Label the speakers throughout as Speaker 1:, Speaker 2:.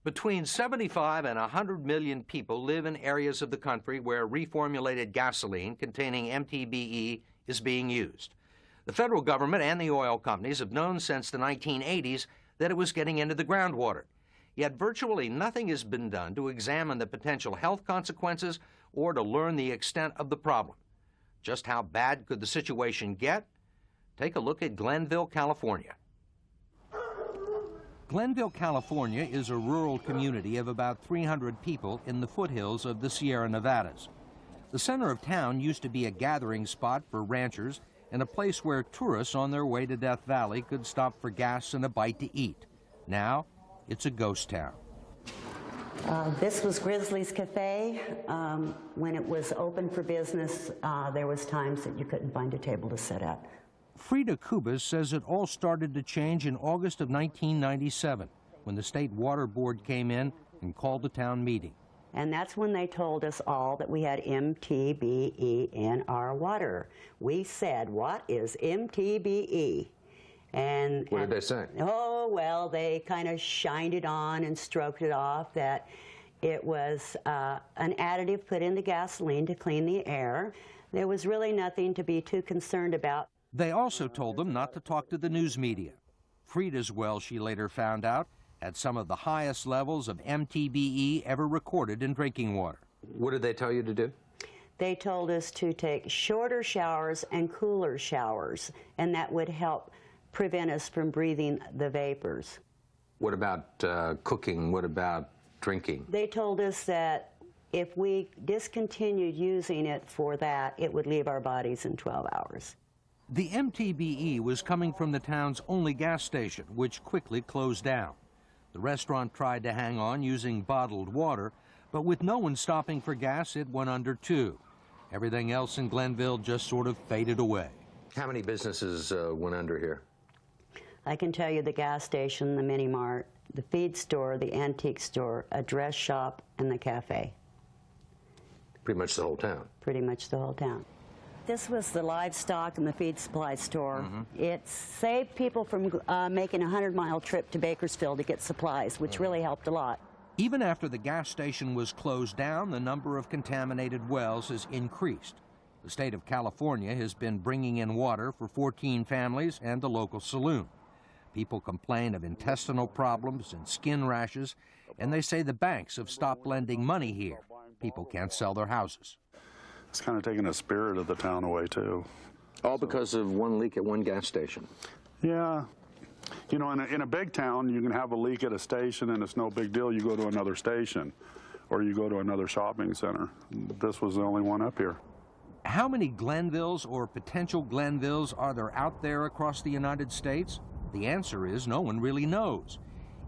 Speaker 1: Between 75 and 100 million people live in areas of the country where reformulated gasoline containing MTBE is being used. The federal government and the oil companies have known since the 1980s that it was getting into the groundwater. Yet virtually nothing has been done to examine the potential health consequences or to learn the extent of the problem. Just how bad could the situation get? Take a look at Glenville, California. Glenville, California is a rural community of about 300 people in the foothills of the Sierra Nevadas. The center of town used to be a gathering spot for ranchers and a place where tourists on their way to Death Valley could stop for gas and a bite to eat. Now, it's a ghost town.
Speaker 2: This was Grizzly's Cafe. When it was open for business, there was times that you couldn't find a table to sit at.
Speaker 1: Frida Kubas says it all started to change in August of 1997 when the State Water Board came in and called a town meeting.
Speaker 2: And that's when they told us all that we had MTBE in our water. We said, what is MTBE? And
Speaker 3: what did they say?
Speaker 2: Oh, well, they kind of shined it on and stroked it off that it was an additive put in the gasoline to clean the air. There was really nothing to be too concerned about.
Speaker 1: They also told them not to talk to the news media. Frida's well, she later found out, had some of the highest levels of MTBE ever recorded in drinking water.
Speaker 3: What did they tell you to do?
Speaker 2: They told us to take shorter showers and cooler showers, and that would help prevent us from breathing the vapors.
Speaker 3: What about cooking? What about drinking?
Speaker 2: They told us that if we discontinued using it for that, it would leave our bodies in 12 hours.
Speaker 1: The MTBE was coming from the town's only gas station, which quickly closed down. The restaurant tried to hang on using bottled water, but with no one stopping for gas, it went under too. Everything else in Glenville just sort of faded away.
Speaker 3: How many businesses went under here?
Speaker 2: I can tell you the gas station, the mini mart, the feed store, the antique store, a dress shop, and the cafe.
Speaker 3: Pretty much the whole town?
Speaker 2: Pretty much the whole town. This was the livestock and the feed supply store. It saved people from making a 100-mile trip to Bakersfield to get supplies, which really helped a lot.
Speaker 1: Even after the gas station was closed down, the number of contaminated wells has increased. The state of California has been bringing in water for 14 families and a local saloon. People complain of intestinal problems and skin rashes, and they say the banks have stopped lending money here. People can't sell their houses.
Speaker 4: It's kind of taking the spirit of the town away, too.
Speaker 3: All because of one leak at one gas station?
Speaker 4: Yeah. You know, in a big town, you can have a leak at a station, and it's no big deal. You go to another station, or you go to another shopping center. This was the only one up here.
Speaker 1: How many Glenvilles or potential Glenvilles are there out there across the United States? The answer is no one really knows.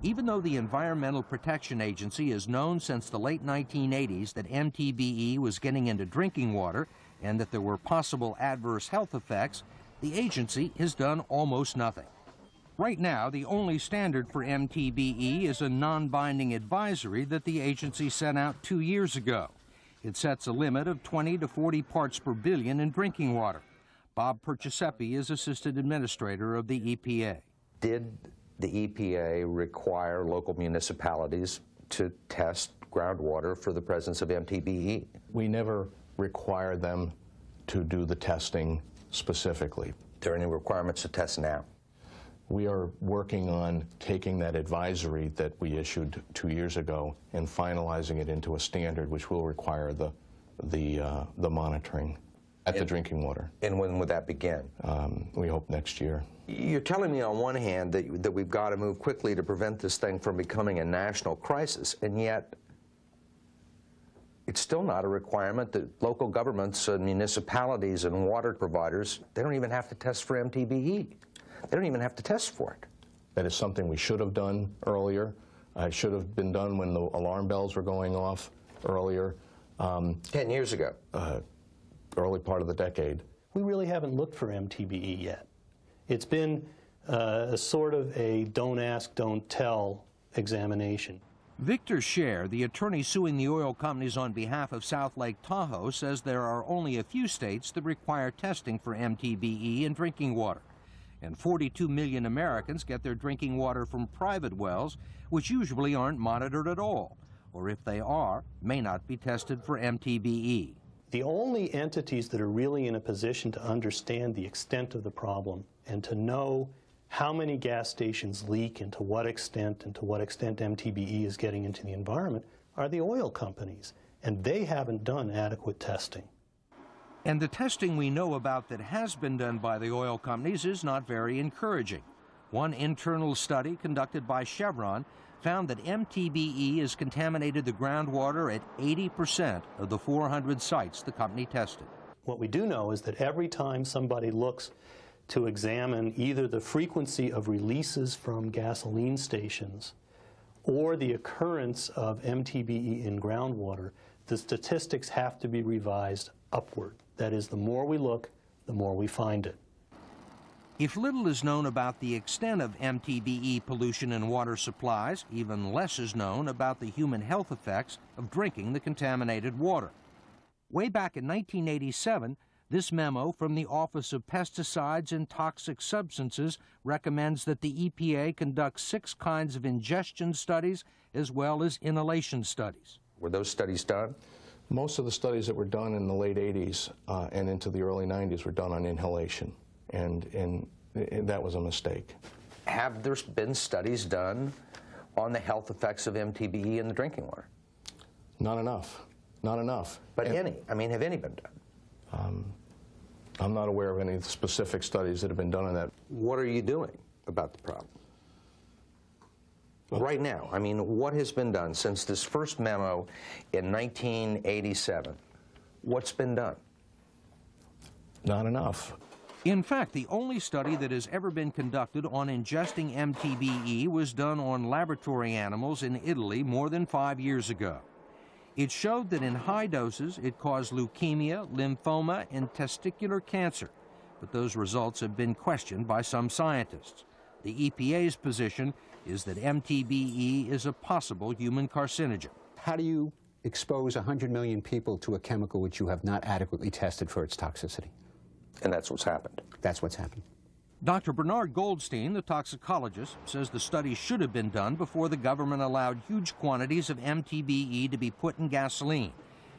Speaker 1: Even though the Environmental Protection Agency has known since the late 1980s that MTBE was getting into drinking water and that there were possible adverse health effects, the agency has done almost nothing. Right now, the only standard for MTBE is a non-binding advisory that the agency sent out 2 years ago. It sets a limit of 20 to 40 parts per billion in drinking water. Bob Perciasepi is Assistant Administrator of the EPA.
Speaker 5: Did the EPA require local municipalities to test groundwater for the presence of MTBE?
Speaker 6: We never require them to do the testing specifically.
Speaker 5: Are there any requirements to test now?
Speaker 6: We are working on taking that advisory that we issued 2 years ago and finalizing it into a standard which will require the monitoring at the drinking water.
Speaker 5: And when would that begin?
Speaker 6: We hope next year.
Speaker 5: You're telling me on one hand that we've got to move quickly to prevent this thing from becoming a national crisis, and yet it's still not a requirement that local governments and municipalities and water providers, they don't even have to test for MTBE. They don't even have to test for it.
Speaker 6: That is something we should have done earlier. It should have been done when the alarm bells were going off earlier.
Speaker 5: 10 years ago.
Speaker 6: Early part of the decade.
Speaker 7: We really haven't looked for MTBE yet. It's been a sort of a don't ask, don't tell examination.
Speaker 1: Victor Scher, the attorney suing the oil companies on behalf of South Lake Tahoe, says there are only a few states that require testing for MTBE in drinking water. And 42 million Americans get their drinking water from private wells, which usually aren't monitored at all, or if they are, may not be tested for MTBE.
Speaker 7: The only entities that are really in a position to understand the extent of the problem and to know how many gas stations leak and to what extent MTBE is getting into the environment are the oil companies, and they haven't done adequate testing.
Speaker 1: And the testing we know about that has been done by the oil companies is not very encouraging. One internal study conducted by Chevron found that MTBE has contaminated the groundwater at 80% of the 400 sites the company tested.
Speaker 7: What we do know is that every time somebody looks to examine either the frequency of releases from gasoline stations or the occurrence of MTBE in groundwater, the statistics have to be revised upward. That is, the more we look, the more we find it.
Speaker 1: If little is known about the extent of MTBE pollution in water supplies, even less is known about the human health effects of drinking the contaminated water. Way back in 1987, this memo from the Office of Pesticides and Toxic Substances recommends that the EPA conduct 6 kinds of ingestion studies as well as inhalation studies.
Speaker 5: Were those studies done?
Speaker 6: Most of the studies that were done in the late 80s and into the early 90s were done on inhalation, and that was a mistake.
Speaker 5: Have there been studies done on the health effects of MTBE in the drinking water?
Speaker 6: Not enough. Not enough.
Speaker 5: But have any been done?
Speaker 6: I'm not aware of any specific studies that have been done on that.
Speaker 5: What are you doing about the problem? Right now, I mean, what has been done since this first memo in 1987? What's been done?
Speaker 6: Not enough.
Speaker 1: In fact, the only study that has ever been conducted on ingesting MTBE was done on laboratory animals in Italy more than 5 years ago. It showed that in high doses it caused leukemia, lymphoma, and testicular cancer, but those results have been questioned by some scientists. The EPA's position is that MTBE is a possible human carcinogen.
Speaker 8: How do you expose 100 million people to a chemical which you have not adequately tested for its toxicity?
Speaker 5: And that's what's happened.
Speaker 8: That's what's happened.
Speaker 1: Dr. Bernard Goldstein, the toxicologist, says the study should have been done before the government allowed huge quantities of MTBE to be put in gasoline.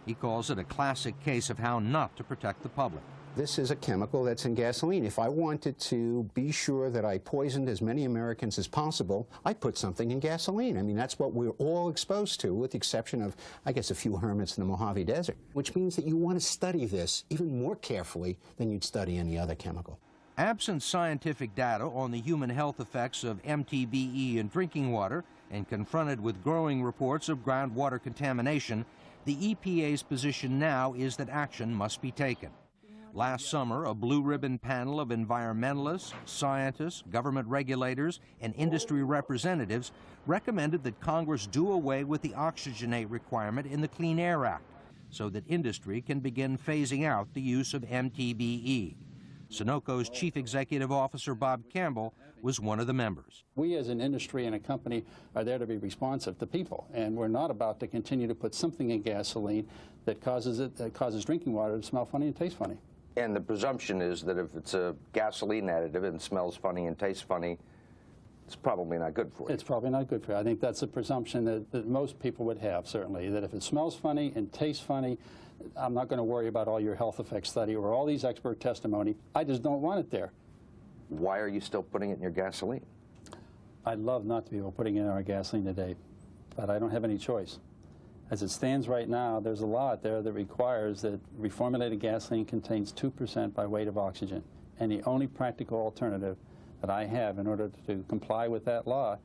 Speaker 1: He calls it a classic case of how not to protect the public.
Speaker 8: This is a chemical that's in gasoline. If I wanted to be sure that I poisoned as many Americans as possible, I'd put something in gasoline. I mean, that's what we're all exposed to, with the exception of, I guess, a few hermits in the Mojave Desert, which means that you want to study this even more carefully than you'd study any other chemical.
Speaker 1: Absent scientific data on the human health effects of MTBE in drinking water and confronted with growing reports of groundwater contamination, the EPA's position now is that action must be taken. Last summer, a blue ribbon panel of environmentalists, scientists, government regulators, and industry representatives recommended that Congress do away with the oxygenate requirement in the Clean Air Act so that industry can begin phasing out the use of MTBE. Sunoco's Chief Executive Officer Bob Campbell was one of the members.
Speaker 9: We as an industry and a company are there to be responsive to people, and we're not about to continue to put something in gasoline that causes drinking water to smell funny and taste funny.
Speaker 5: And the presumption is that if it's a gasoline additive and smells funny and tastes funny, it's probably not good for you.
Speaker 9: It's probably not good for you. I think that's a presumption that most people would have, certainly, that if it smells funny and tastes funny, I'm not going to worry about all your health effects study or all these expert testimony. I just don't want it there.
Speaker 5: Why are you still putting it in your gasoline?
Speaker 9: I'd love not to be able to put it in our gasoline today, but I don't have any choice. As it stands right now, there's a law out there that requires that reformulated gasoline contains 2% by weight of oxygen. And the only practical alternative that I have in order to comply with that law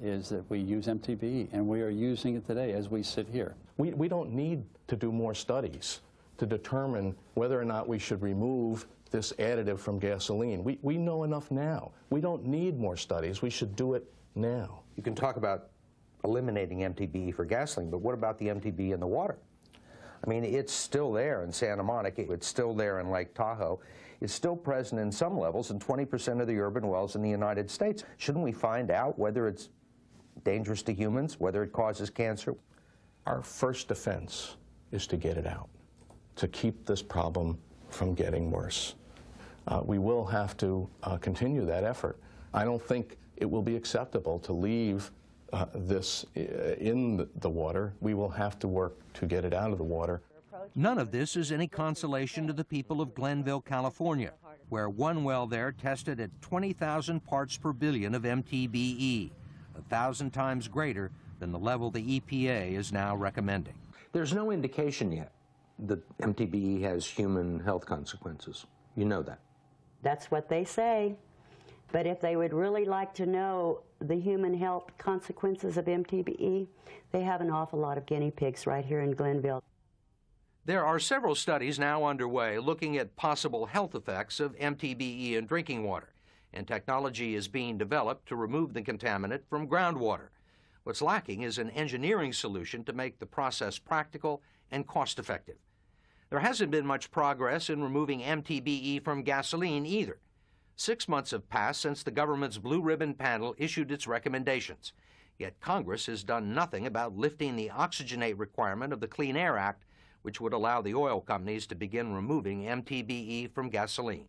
Speaker 9: is that we use MTBE, and we are using it today as we sit here.
Speaker 6: We don't need to do more studies to determine whether or not we should remove this additive from gasoline. We know enough now. We don't need more studies. We should do it now.
Speaker 5: You can talk about eliminating MTBE for gasoline, but what about the MTBE in the water? I mean, it's still there in Santa Monica. It's still there in Lake Tahoe. It's still present in some levels in 20% of the urban wells in the United States. Shouldn't we find out whether it's dangerous to humans, whether it causes cancer?
Speaker 6: Our first defense is to get it out, to keep this problem from getting worse. we will have to continue that effort. I don't think it will be acceptable to leave this in the water. We will have to work to get it out of the water.
Speaker 1: None of this is any consolation to the people of Glenville, California, where one well there tested at 20,000 parts per billion of MTBE, 1,000 times greater than the level the EPA is now recommending.
Speaker 3: There's no indication yet that MTBE has human health consequences. You know that.
Speaker 2: That's what they say. But if they would really like to know the human health consequences of MTBE, they have an awful lot of guinea pigs right here in Glenville.
Speaker 1: There are several studies now underway looking at possible health effects of MTBE in drinking water, and technology is being developed to remove the contaminant from groundwater. What's lacking is an engineering solution to make the process practical and cost-effective. There hasn't been much progress in removing MTBE from gasoline either. 6 months have passed since the government's Blue Ribbon panel issued its recommendations. Yet Congress has done nothing about lifting the oxygenate requirement of the Clean Air Act, which would allow the oil companies to begin removing MTBE from gasoline.